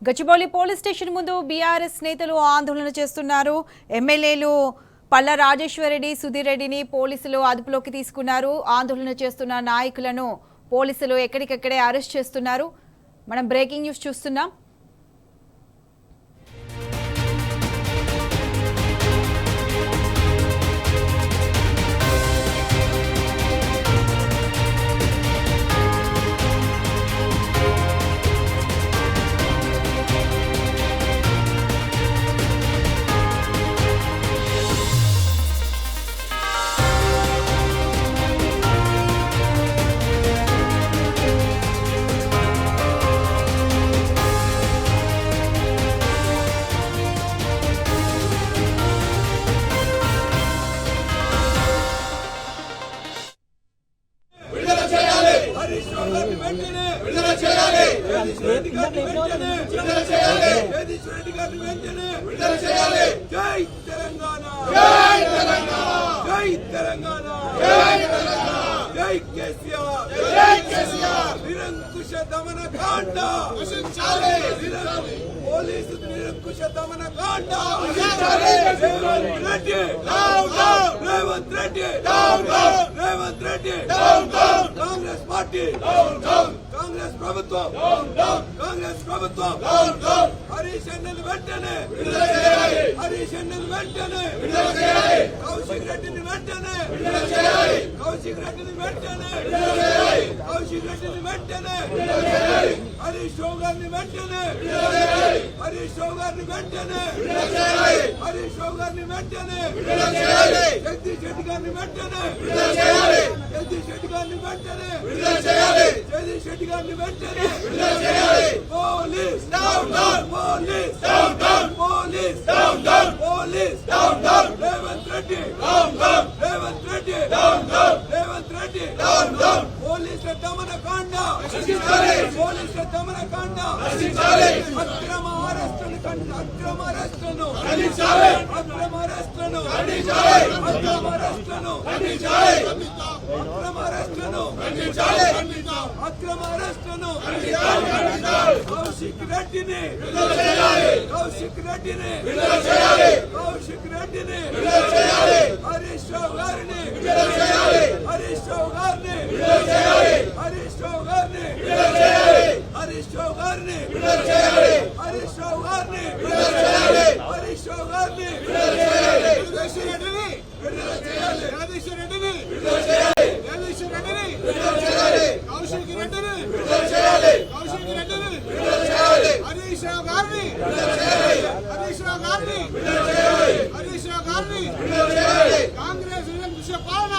Gachibowli police station ముందు BRS నేతలు ఆందోళన చేస్తున్నారు. ఎమ్మెల్యేలు పల్ల రాజేశ్వర్ రెడ్డి, సుధీర్ రెడ్డిని పోలీసులు అదుపులోకి తీసుకున్నారు. ఆందోళన చేస్తున్న నాయకులను పోలీసులు ఎక్కడికక్కడే అరెస్ట్ చేస్తున్నారు. మనం బ్రేకింగ్ న్యూస్ చూస్తున్నాం. నిరంకుశ దమన కాండ పోలీసు నిరంకుశ దమన కాండ రేవంత్ రెడ్డి కాంగ్రెస్ పార్టీ కాంగ్రెస్ ప్రభుత్వం హరీష్ అన్నని వెంటనే కౌశిక్ రెడ్డిని వెంటనే హరీష్ రావు గారిని వెంటనే జగదీష్ రెడ్డి గారిని వెంటనే పోలీస్ రేవంత్ రెడ్డి పోలీసుల దమన కాండ అక్రమ అరెస్టులను కౌశిక్ రెడ్డిని హరీష్ రావు గారిని కాంగ్రెస్ పాలన